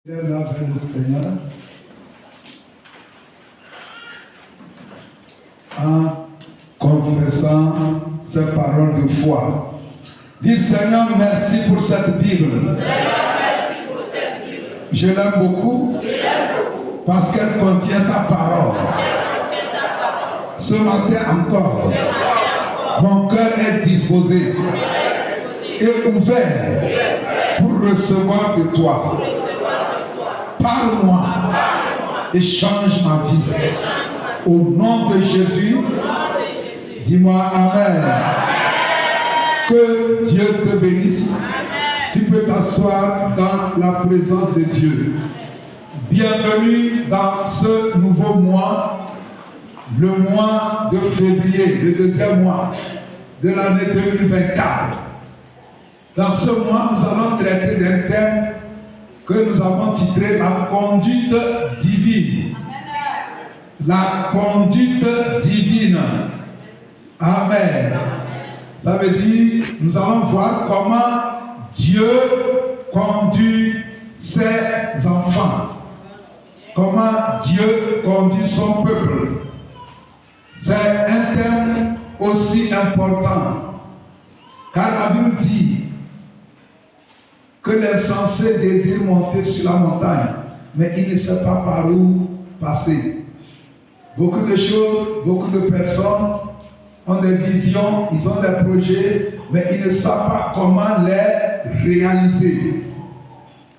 Là vers le Seigneur en confessant ces paroles de foi. Dis Seigneur, merci pour cette Bible. Je l'aime beaucoup parce qu'elle contient ta parole. Ce matin encore, mon cœur est disposé et ouvert pour recevoir de toi. Parle-moi et change ma vie. Au nom de Jésus, dis-moi Amen. Que Dieu te bénisse. Tu peux t'asseoir dans la présence de Dieu. Bienvenue dans ce nouveau mois, le mois de février, le deuxième mois de l'année 2024. Dans ce mois, nous allons traiter d'un thème que nous avons titré la conduite divine. La conduite divine. Amen. Ça veut dire, nous allons voir comment Dieu conduit ses enfants. Comment Dieu conduit son peuple. C'est un thème aussi important. Car la Bible dit que l'insensé désire monter sur la montagne, mais il ne sait pas par où passer. Beaucoup de choses, beaucoup de personnes ont des visions, ils ont des projets, mais ils ne savent pas comment les réaliser.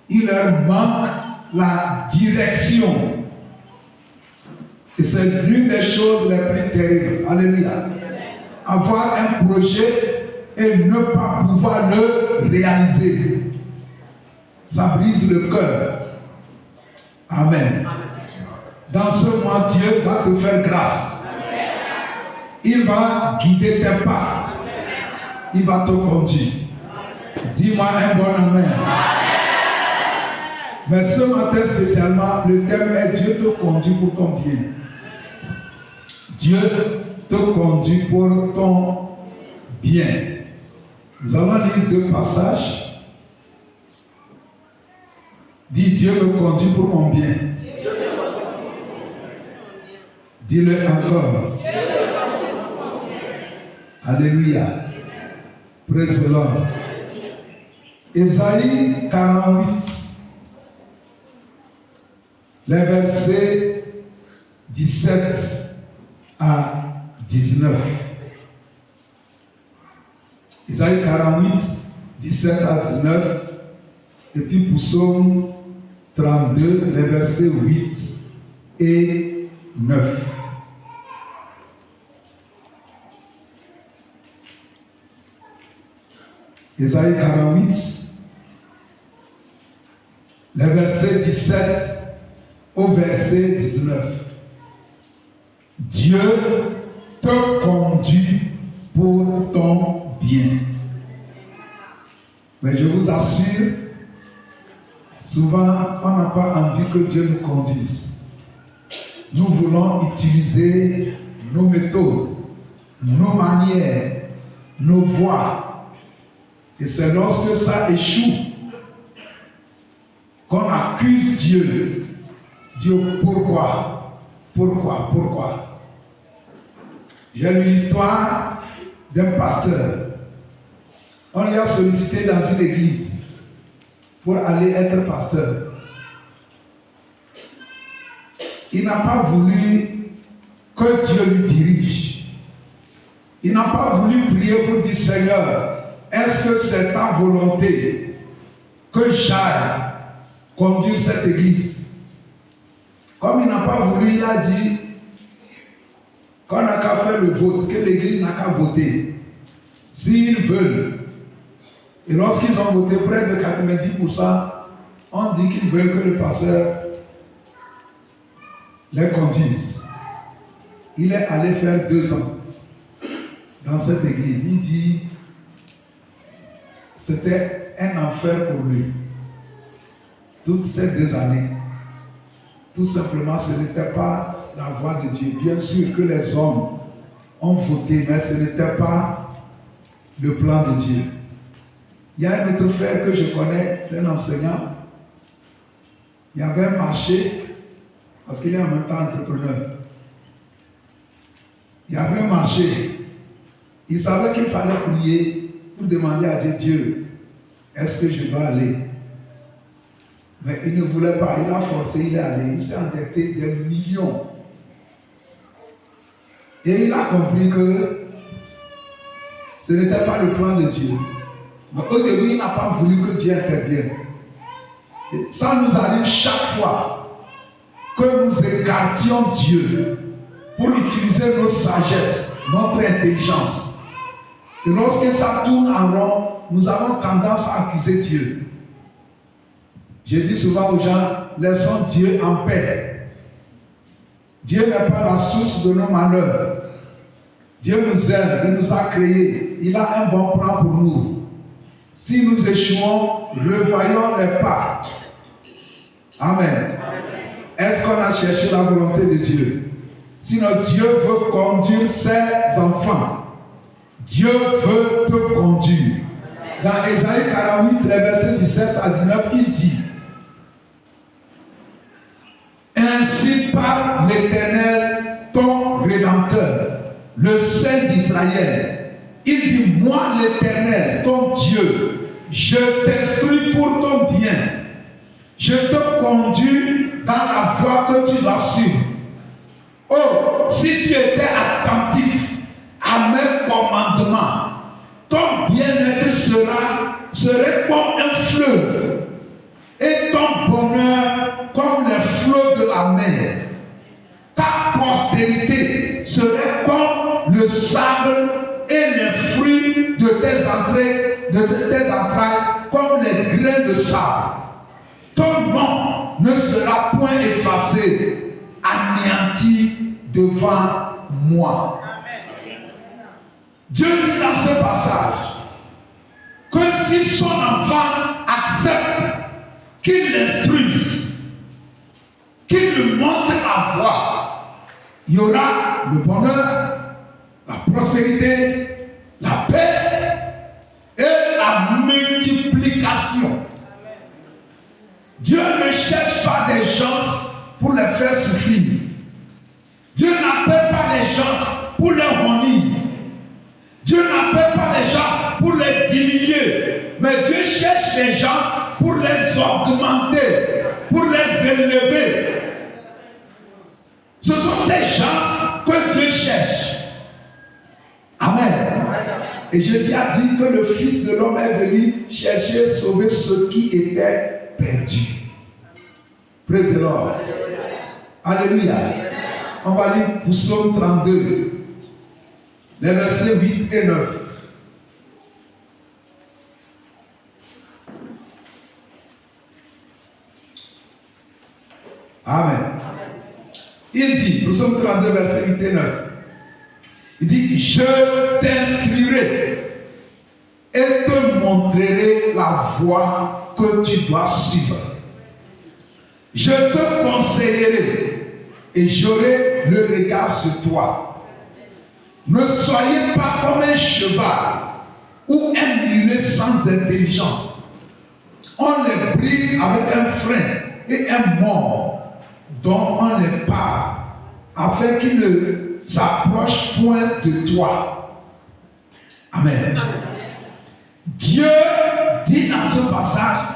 Il leur manque la direction. Et c'est l'une des choses les plus terribles. Alléluia. Avoir un projet et ne pas pouvoir le réaliser. Ça brise le cœur. Amen. Dans ce mois, Dieu va te faire grâce. Il va guider tes pas. Il va te conduire. Dis-moi un bon Amen. Mais ce matin spécialement, le thème est Dieu te conduit pour ton bien. Dieu te conduit pour ton bien. Nous allons lire deux passages. Dis Dieu me conduit pour mon bien. Dis-le encore. Alléluia. Praise the Lord. Ésaïe 48, les versets 17 à 19. Ésaïe 48, 17 à 19. Et puis pour Psaume 32, les versets 8 et 9. Ésaïe 48, les versets 17 au verset 19. Dieu te conduit pour ton bien. Mais je vous assure, souvent, on n'a pas envie que Dieu nous conduise. Nous voulons utiliser nos méthodes, nos manières, nos voies. Et c'est lorsque ça échoue qu'on accuse Dieu. Dieu, pourquoi? Pourquoi? J'ai lu l'histoire d'un pasteur. On lui a sollicité dans une église pour aller être pasteur. Il n'a pas voulu que Dieu lui dirige. Il n'a pas voulu prier pour dire Seigneur, est-ce que c'est ta volonté que j'aille conduire cette église? Comme il n'a pas voulu, il a dit qu'on n'a qu'à faire le vote, que l'église n'a qu'à voter. S'ils veulent. Et lorsqu'ils ont voté près de 90%, on dit qu'ils veulent que le pasteur les conduise. Il est allé faire 2 ans dans cette église. Il dit c'était un enfer pour lui. Toutes ces 2 années. Tout simplement, ce n'était pas la voix de Dieu. Bien sûr que les hommes ont voté, mais ce n'était pas le plan de Dieu. Il y a un autre frère que je connais, c'est un enseignant. Il y avait un marché, parce qu'il est en même temps entrepreneur. Il y avait un marché. Il savait qu'il fallait prier pour demander à Dieu, Dieu, est-ce que je dois aller? Mais il ne voulait pas, il a forcé, il est allé, il s'est endetté des millions. Et il a compris que ce n'était pas le plan de Dieu. Mais au début, il n'a pas voulu que Dieu intervienne. Et ça nous arrive chaque fois que nous écartions Dieu pour utiliser nos sagesses, notre intelligence. Et lorsque ça tourne en rond, nous avons tendance à accuser Dieu. Je dis souvent aux gens, laissons Dieu en paix. Dieu n'est pas la source de nos malheurs. Dieu nous aime, il nous a créés. Il a un bon plan pour nous. Si nous échouons, revoyons les pas. Amen. Est-ce qu'on a cherché la volonté de Dieu? Sinon, Dieu veut conduire ses enfants. Dieu veut te conduire. Dans Ésaïe 48, les versets 17 à 19, il dit: ainsi parle l'Éternel, ton Rédempteur, le Saint d'Israël. Il dit: moi, l'Éternel, ton Dieu, je t'instruis pour ton bien. Je te conduis dans la voie que tu dois suivre. Oh, si tu étais attentif à mes commandements, ton bien-être serait comme un fleuve et ton bonheur comme les flots de la mer. Ta postérité serait comme le sable et les fruits de tes entrailles comme les grains de sable. Ton nom ne sera point effacé, anéanti devant moi. Dieu dit dans ce passage que si son enfant accepte qu'il l'instruise, qu'il lui montre la voie, il y aura le bonheur, la prospérité, la paix et la multiplication. Dieu ne cherche pas des gens pour les faire souffrir. Dieu n'appelle pas les gens pour les honir. Dieu n'appelle pas les gens pour les diminuer. Mais Dieu cherche des gens pour les augmenter, pour les élever. Ce sont ces gens que Dieu cherche. Amen. Et Jésus a dit que le Fils de l'homme est venu chercher et sauver ceux qui étaient perdus. Praise the Lord. Alléluia. On va lire Psaume 32, les versets 8 et 9. Amen. Il dit, Psaume 32, verset 8 et 9. Il dit: je t'instruirai et te montrerai la voie que tu dois suivre. Je te conseillerai et j'aurai le regard sur toi. Ne soyez pas comme un cheval ou un mulet sans intelligence. On les bride avec un frein et un mors dont on les parle, afin qu'ils ne s'approchent point de toi. Amen. Dieu dit dans ce passage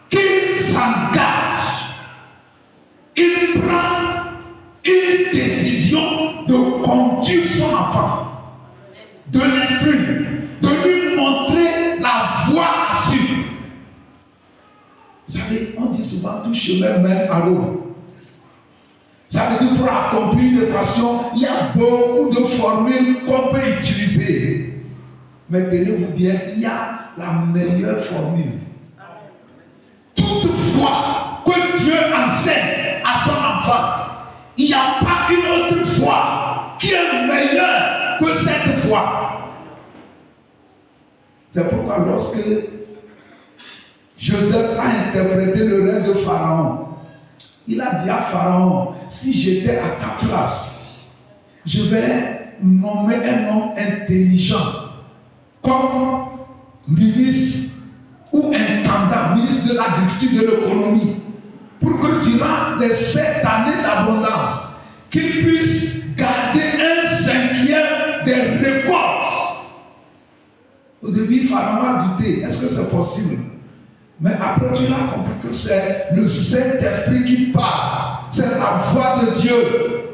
qu'il s'engage. Il prend une décision de conduire son enfant, de l'instruire, de lui montrer la voie à suivre. Vous savez, on dit souvent tout chemin mène à Rome. Ça veut dire pour accomplir une équation, il y a beaucoup de formules qu'on peut utiliser. Mais tenez-vous bien, il y a la meilleure formule. Toutefois que Dieu enseigne à son enfant, il n'y a pas une autre foi qui est meilleure que cette foi. C'est pourquoi lorsque Joseph a interprété le rêve de Pharaon, il a dit à Pharaon: si j'étais à ta place, je vais nommer un homme intelligent comme ministre ou intendant, ministre de l'agriculture et de l'économie. pour que durant les 7 années d'abondance, qu'il puisse garder 1/5 des récoltes. Au début, Pharaon a douté, est-ce que c'est possible? Mais après, tu l'as compris que c'est le Saint-Esprit qui parle. C'est la voix de Dieu.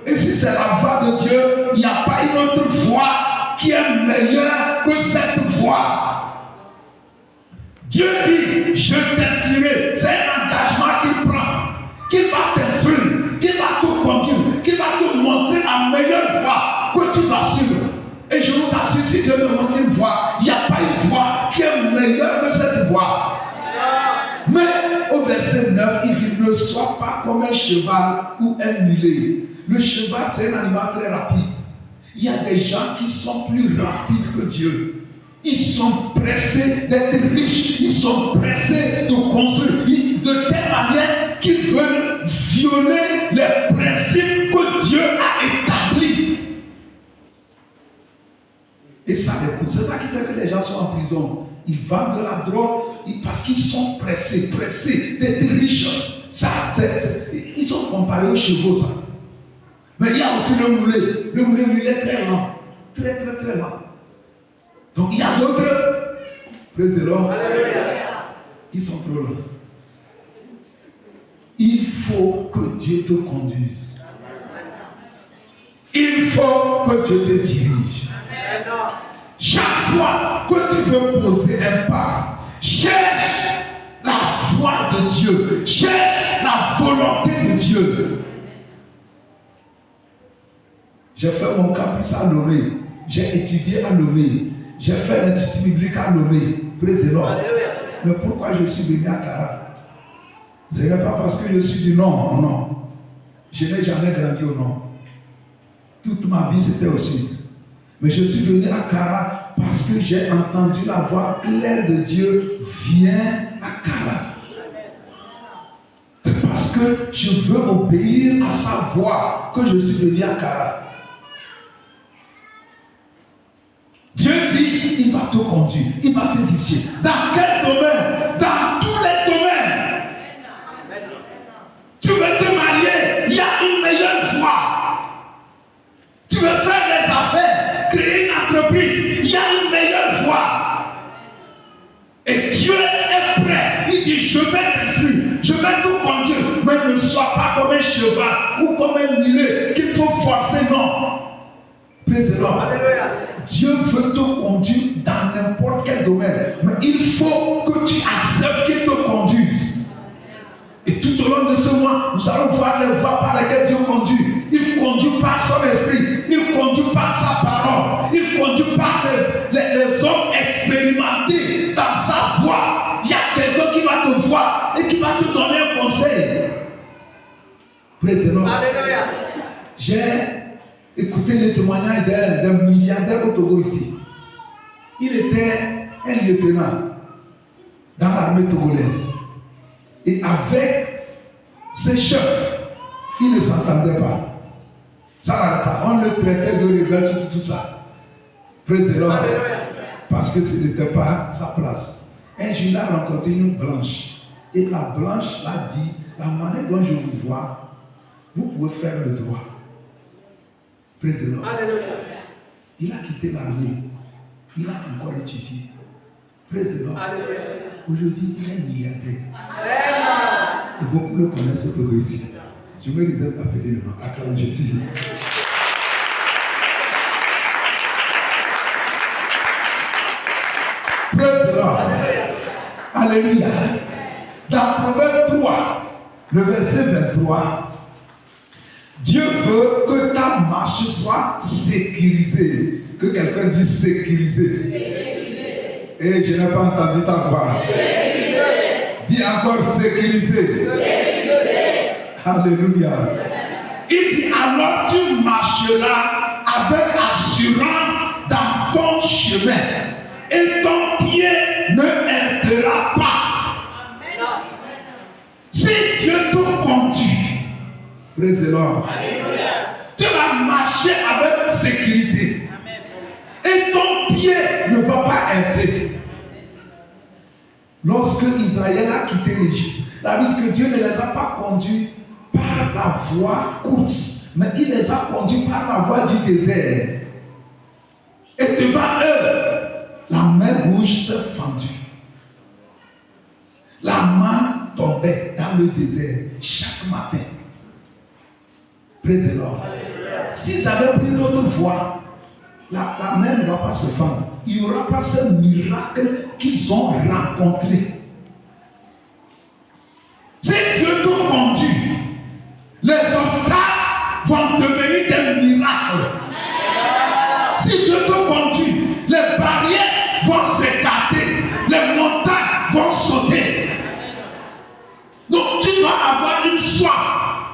Et si c'est la voix de Dieu, il n'y a pas une autre voix qui est meilleure que cette voix. Dieu dit, je t'instruirai. C'est un engagement qu'il prend. Qu'il va t'instruire, qu'il va te conduire, qu'il va te montrer la meilleure voie que tu dois suivre. Et je vous assure, si Dieu te montre une voie, il n'y a pas une voie qui est meilleure que cette voie. Mais au verset 9, il dit, ne sois pas comme un cheval ou un mulet. Le cheval, c'est un animal très rapide. Il y a des gens qui sont plus rapides que Dieu. Ils sont pressés d'être riches. Ils sont pressés de construire. De telle manière qu'ils veulent violer les principes que Dieu a établis. Et ça les coûte. C'est ça qui fait que les gens sont en prison. Ils vendent de la drogue parce qu'ils sont pressés d'être riches. Ils sont comparés aux chevaux, ça. Mais il y a aussi le mulet. Le mulet, lui, il est très lent. Très, très, très lent. Donc il y a d'autres. Praise the Lord. Ils sont trop lents. Il faut que Dieu te conduise. Il faut que Dieu te dirige. Chaque fois que tu veux poser un pas, cherche la voix de Dieu. Cherche la volonté de Dieu. J'ai fait mon campus à Lomé. J'ai étudié à Lomé. J'ai fait l'institut biblique à Lomé. Praise the Lord. Mais pourquoi je suis venu à Kara? Ce n'est pas parce que je suis du Nord, non. Je n'ai jamais grandi au Nord. Toute ma vie, c'était au Sud. Mais je suis venu à Kara parce que j'ai entendu la voix claire de Dieu. Viens à Kara. C'est parce que je veux obéir à sa voix que je suis venu à Kara. Dieu dit, il va te conduire, il va te diriger. Dans quel domaine? Dans tous les domaines. Tu veux te marier, il y a une meilleure voie. Tu veux faire des affaires, créer une entreprise, il y a une meilleure voie. Et Dieu est prêt. Il dit, je vais t'instruire, je vais te conduire, mais ne sois pas comme un cheval ou comme un mulet qu'il faut forcer, non. Praise the Lord. Alléluia. Dieu veut te conduire dans n'importe quel domaine, mais il faut que tu acceptes qu'il te conduise. Et tout au long de ce mois, nous allons voir les voies par lesquelles Dieu conduit. Il conduit par son esprit, il conduit par sa parole, il conduit par les hommes expérimentés dans sa voie. Il y a quelqu'un qui va te voir et qui va te donner un conseil. Praise the Lord. Alléluia. J'ai écouté le témoignage d'un milliardaire au Togo ici. Il était un lieutenant dans l'armée togolaise. Et avec ses chefs, il ne s'entendait pas. Ça n'allait pas. On le traitait de rebelle, tout ça. Praise the Lord. Parce que ce n'était pas sa place. Un jour, il a rencontré une blanche. Et la blanche l'a dit, la manière dont je vous vois, vous pouvez faire le droit. Praise the Lord. Il a quitté l'armée. Il a encore étudié. Praise the Lord. Aujourd'hui, il est milliardaire. Et beaucoup le connaissent au Togo ici. Je me réserve d'appeler le nom. Acclame Jésus. Praise the Lord. Alléluia. Dans Proverbe 3, le verset 23, Dieu veut que ta marche soit sécurisée. Que quelqu'un dise sécurisée. Et je n'ai pas entendu ta voix. Dis encore sécurisée. Alléluia. Il dit alors tu marcheras avec assurance dans ton chemin et ton pied ne heurtera pas. Si Dieu te conduit, praise the Lord, tu vas marcher avec sécurité. Et ton pied ne va pas heurter. Lorsque Israël a quitté l'Égypte, La Bible dit que Dieu ne les a pas conduits par la voie courte, mais il les a conduits par la voie du désert. Et devant eux, la mer rouge s'est fendue. La manne tombait dans le désert chaque matin. Praise the Lord. S'ils avaient pris l'autre voie, la mer ne va pas se fendre. Il n'y aura pas ce miracle qu'ils ont rencontré. Si Dieu te conduit, les obstacles vont devenir des miracles. Si Dieu te conduit, les barrières vont s'écarter, les montagnes vont sauter. Donc tu dois avoir une soif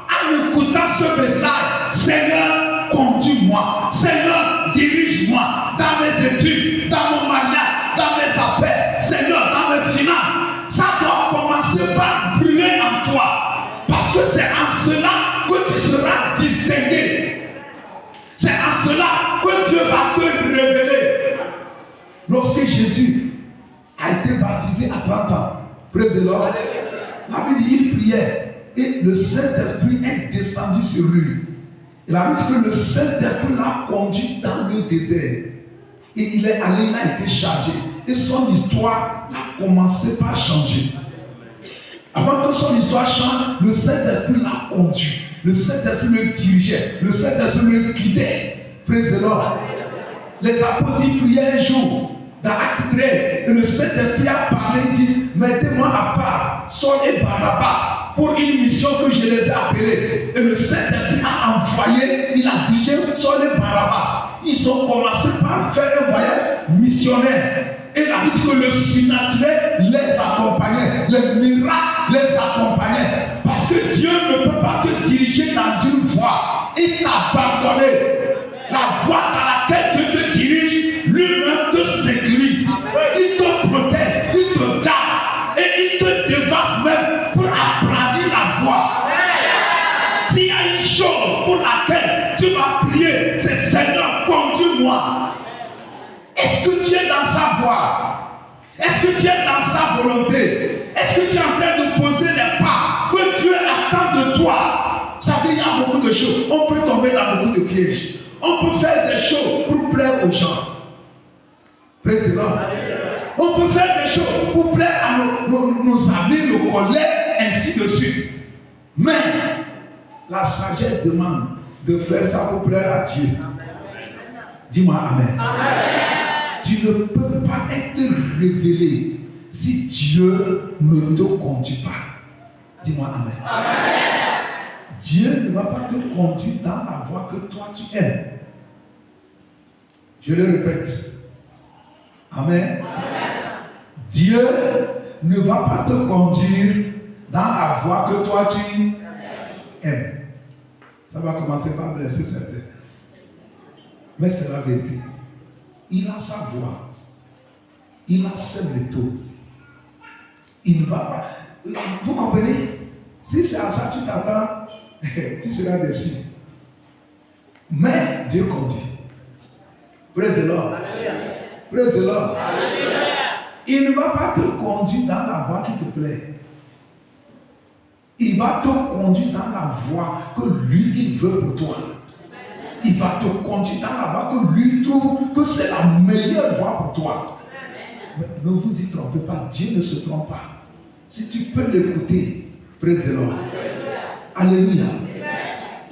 en écoutant ce message. Seigneur, conduis-moi. Seigneur, dirige-moi dans mes études, dans mon mariage, dans mes affaires. Seigneur, dans mes finances. Ça doit commencer par brûler en toi. Parce que c'est en cela que tu seras distingué. C'est en cela que Dieu va te révéler. Lorsque Jésus a été baptisé à 30 ans, praise the Lord, la Bible dit il priait et le Saint-Esprit est descendu sur lui. Et la Bible dit que le Saint-Esprit l'a conduit dans le désert. Et il est allé, il a été chargé. Et son histoire a commencé par changer. Avant que son histoire change, le Saint-Esprit l'a conduit. Le Saint-Esprit le dirigeait. Le Saint-Esprit le guidait. Praise the Lord. Les apôtres priaient un jour dans Acte 13. Et le Saint-Esprit a parlé, il dit, mettez-moi à part Saul et Barnabas pour une mission que je les ai appelés. Et le Saint-Esprit a envoyé, il a dirigé Saul et Barnabas. Ils ont commencé par faire un voyage missionnaire. Et la Bible dit que le surnaturel les accompagnait, les miracles les accompagnaient. Parce que Dieu ne peut pas te diriger dans une voie. Il t'a abandonné. La voie dans laquelle Dieu te dirige, lui-même te sécurise. Il te protège, il te garde. Et il te devance même pour aplanir la voie. S'il y a une chose pour laquelle tu vas prier, c'est Seigneur, conduis-moi. Est-ce que tu es dans sa voie? Est-ce que tu es dans sa volonté? Est-ce que tu es en train de poser les pas que Dieu attend de toi? Ça veut dire qu'il y a beaucoup de choses. On peut tomber dans beaucoup de pièges. On peut faire des choses pour plaire aux gens. Praise the Lord. On peut faire des choses pour plaire à nos amis, nos collègues, ainsi de suite. Mais la sagesse demande de faire ça pour plaire à Dieu. Dis-moi Amen. Amen. Tu ne peux pas être révélé si Dieu ne te conduit pas. Dis-moi Amen. Amen. Dieu ne va pas te conduire dans la voie que toi tu aimes. Je le répète. Amen. Amen. Dieu ne va pas te conduire dans la voie que toi tu aimes. Ça va commencer par blesser certains. Mais c'est la vérité. Il a sa voix. Il a ses méthodes. Il ne va pas. Vous comprenez? Si c'est à ça que tu t'attends, tu seras déçu. Mais Dieu conduit. Praise the Lord. Praise the Lord. Il ne va pas te conduire dans la voie qui te plaît. Il va te conduire dans la voie que lui, il veut pour toi. Il va te conduire dans la voie que lui trouve que c'est la meilleure voie pour toi. Mais ne vous y trompez pas, Dieu ne se trompe pas. Si tu peux l'écouter, praise the Lord. Alléluia.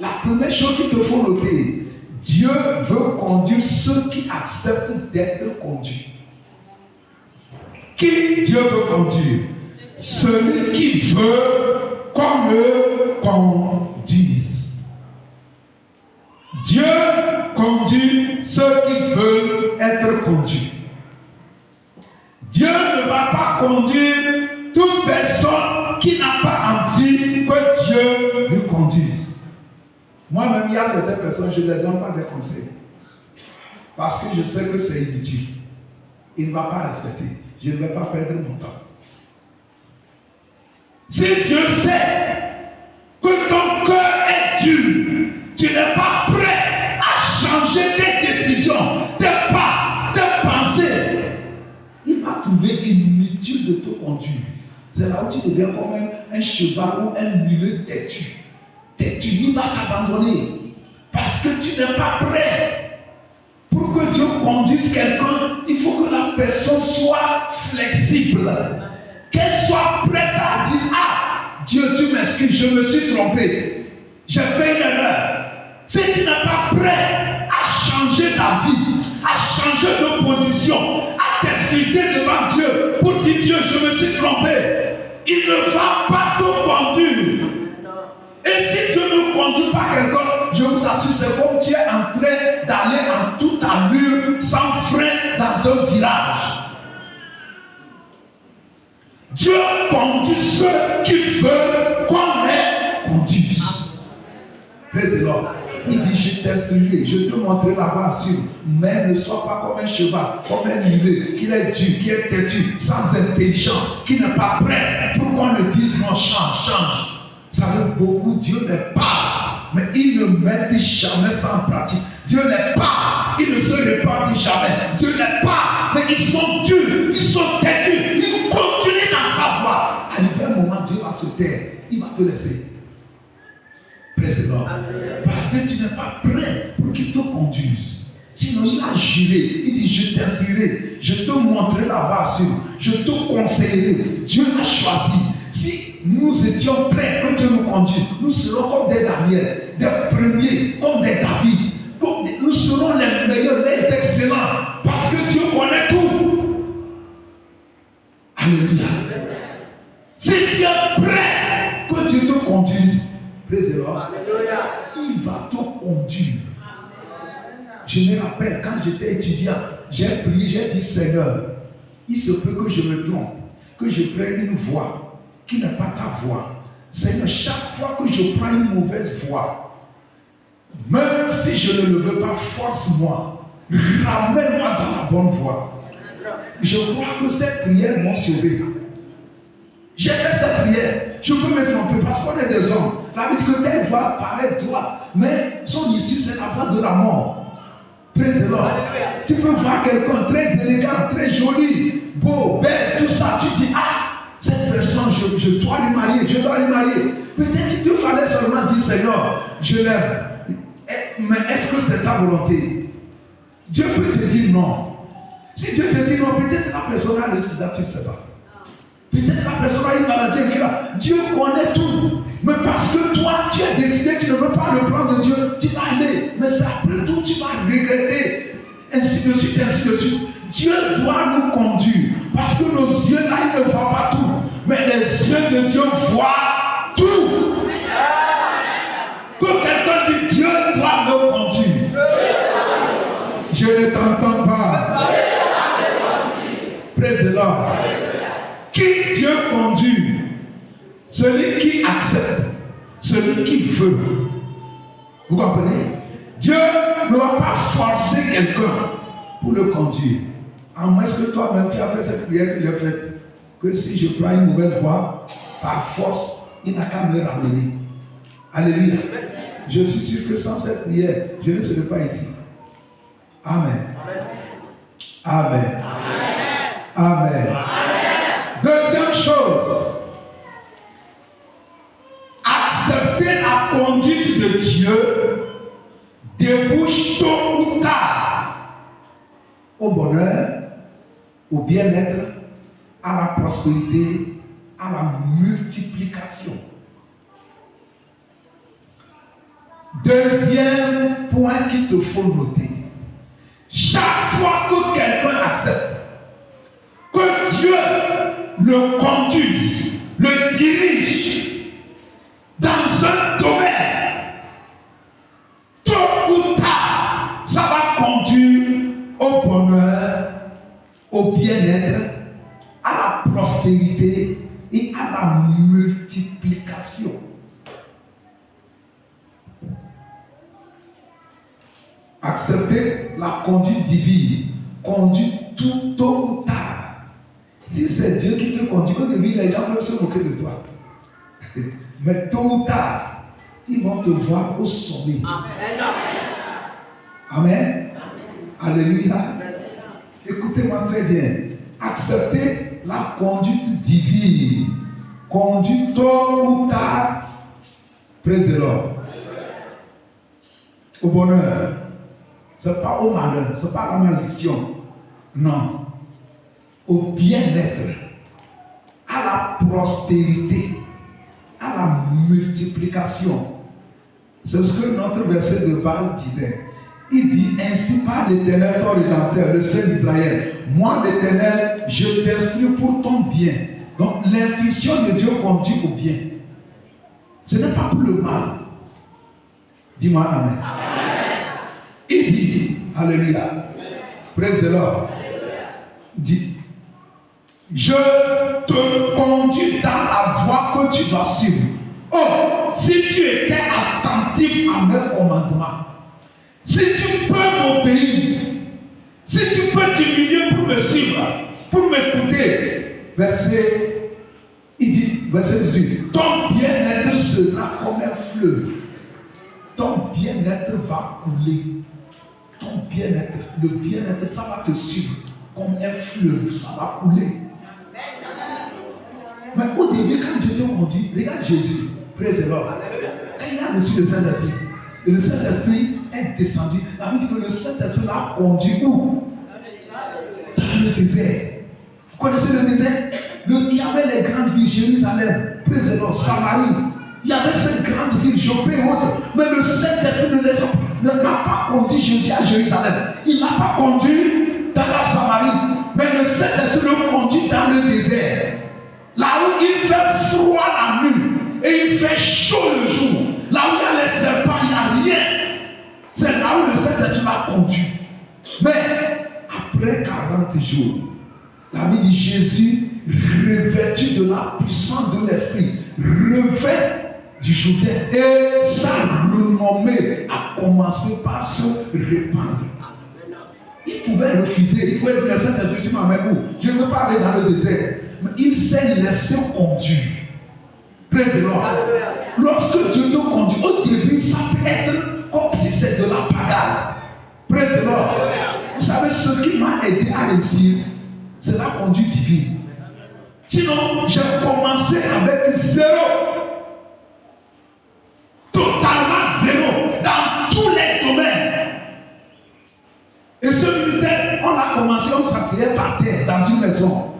La première chose qu'il te faut noter, Dieu veut conduire ceux qui acceptent d'être conduits. Qui Dieu veut conduire? Celui qui veut qu'on le conduise. Dieu conduit ceux qui veulent être conduits. Dieu ne va pas conduire toute personne qui n'a pas envie que Dieu lui conduise. Moi-même, il y a certaines personnes, je ne leur donne pas des conseils. Parce que je sais que c'est inutile. Il ne va pas respecter. Je ne vais pas perdre mon temps. Si Dieu sait que ton cœur est dur, tu n'es pas prêt à changer tes décisions, tes pas, tes pensées, il va trouver inutile de te conduire. c'est là où tu deviens comme un cheval ou un mulet têtu. Têtu, il va t'abandonner. Parce que tu n'es pas prêt. Pour que Dieu conduise quelqu'un, il faut que la personne soit flexible. Qu'elle soit prête à dire, ah, Dieu, tu m'excuses, je me suis trompé. J'ai fait une erreur. Si tu n'es pas prêt à changer ta vie, à changer de position, à t'excuser devant Dieu pour dire, Dieu, je me suis trompé, il ne va pas te conduire. Et si Dieu ne conduit pas quelqu'un, je vous assure, c'est comme tu es en train d'aller en toute allure, sans frein, dans un virage. Dieu conduit ceux qui veulent qu'on les conduise. Praise the Lord. Il dit, je t'instruirai, je te montrerai la voie sûre, mais ne sois pas comme un cheval, comme un mulet, qui est dur, qui est têtu, sans intelligence, qui n'est pas prêt pour qu'on le dise, non, change, change. Ça veut beaucoup, Dieu n'est pas, mais il ne met jamais ça en pratique. Dieu n'est pas, il ne se répand jamais. Dieu n'est pas, mais ils sont durs, ils sont têtus, ils continuent dans sa voie. À un moment, Dieu va se taire, il va te laisser. Parce que tu n'es pas prêt pour qu'il te conduise. Sinon, il a juré. Il dit, je t'instruirai, je te montrerai la voie sûre, je te conseillerai. Dieu a choisi. Si nous étions prêts quand Dieu nous conduit, nous serons comme des Daniel, des premiers, comme des David. Nous serons les meilleurs, les excellents. Parce que Dieu connaît tout. Alléluia. Si tu es prêt que Dieu te conduise, il va te conduire. Je me rappelle quand j'étais étudiant, j'ai prié, j'ai dit Seigneur, il se peut que je me trompe, que je prenne une voie qui n'est pas ta voie. Seigneur, chaque fois que je prends une mauvaise voie, même si je ne le veux pas, force-moi, ramène-moi dans la bonne voie. Je crois que ces prières m'ont sauvé. J'ai fait cette prière. Je peux me tromper parce qu'on est des hommes. La Bible dit que telle voie paraît droite, mais son issue c'est la voie de la mort. Praise the Lord. Tu peux voir quelqu'un très élégant, très joli, beau, belle, tout ça. Tu dis, ah, cette personne, je dois lui marier, je dois lui marier. Peut-être qu'il te fallait seulement dire, Seigneur, je l'aime. Mais est-ce que c'est ta volonté? Dieu peut te dire non. Si Dieu te dit non, peut-être la personne a le sida, tu ne sais pas. Peut-être la personne a une maladie incurable. Dieu connaît tout. Mais parce que toi, tu as décidé, tu ne veux pas le plan de Dieu, tu vas aller. Mais c'est après tout, tu vas regretter. Ainsi de suite, ainsi de suite. Dieu doit nous conduire. Parce que nos yeux, là, ils ne voient pas tout. Mais les yeux de Dieu voient tout. Que quelqu'un dit, Dieu doit me conduire. Je ne t'entends pas. Praise the Lord. Qui Dieu conduit? Celui qui accepte, celui qui veut. Vous comprenez? Dieu ne va pas forcer quelqu'un pour le conduire. À moins que toi-même tu as fait cette prière qu'il a faite. Que si je prends une mauvaise voie, par force, il n'a qu'à me ramener. Alléluia. Je suis sûr que sans cette prière, je ne serai pas ici. Amen. Amen. Amen. Amen. Deuxième chose, accepter la conduite de Dieu débouche tôt ou tard au bonheur, au bien-être, à la prospérité, à la multiplication. Deuxième point qu'il te faut noter, chaque fois que quelqu'un accepte que Dieu le conduise, le dirige dans un domaine, tôt ou tard, ça va conduire au bonheur, au bien-être, à la prospérité et à la multiplication. Accepter la conduite divine conduit tout tôt ou tard. Si c'est Dieu qui te conduit, au début, les gens peuvent se moquer de toi. Mais tôt ou tard, ils vont te voir au sommet. Amen. Amen. Alléluia. Écoutez-moi très bien. Accepter la conduite divine conduit tôt ou tard, praise the Lord, au bonheur. Ce n'est pas au malheur, ce n'est pas la malédiction. Non. Au bien-être, à la prospérité, à la multiplication. C'est ce que notre verset de base disait. Il dit, ainsi par l'Éternel, ton Rédempteur, le Saint d'Israël. Moi, l'Éternel, je t'instruis pour ton bien. Donc, l'instruction de Dieu conduit au bien. Ce n'est pas pour le mal. Dis-moi Amen. Il dit, Alléluia, praise the Lord, dit, je te conduis dans la voie que tu dois suivre. Oh, si tu étais attentif à mes commandements, si tu peux m'obéir, si tu peux diminuer pour me suivre, pour m'écouter, il dit, verset 18, ton bien-être sera comme un fleuve. Ton bien-être va couler. Ton bien-être, le bien-être, ça va te suivre comme un fleuve, ça va couler. Mais au début, quand Dieu te conduit, regarde Jésus, praise the Lord. Quand il a reçu le Saint-Esprit, et le Saint-Esprit est descendu, la Bible dit que le Saint-Esprit l'a conduit où? Dans le désert. Vous connaissez le désert? Il y avait les grandes villes, Jérusalem, praise the Lord, Samarie. Il y avait ces grandes villes, Jopé et autres. Mais le Saint-Esprit ne l'a pas conduit Jésus à Jérusalem. Il ne l'a pas conduit dans la Samarie. Mais le Saint-Esprit le conduit dans le désert. Là où il fait froid la nuit et il fait chaud le jour. Là où il y a les serpents, il n'y a rien. C'est là où le Saint-Esprit l'a conduit. Mais après 40 jours, la Bible dit Jésus, revêtu de la puissance de l'Esprit, revêt du Jourdain et sa renommée a commencé par se répandre. Il pouvait refuser, il pouvait dire, le Saint-Esprit, tu m'amènes où? Je ne veux pas aller dans le désert. Mais il s'est laissé conduire. Praise the Lord. Lorsque Dieu te conduit, au début, ça peut être comme si c'est de la pagaille. Praise the Lord. Vous savez, ce qui m'a aidé à réussir, c'est la conduite divine. Sinon, j'ai commencé avec zéro. Totalement zéro. Dans tous les domaines. Et ce ministère, on a commencé, on s'asseyait par terre dans une maison.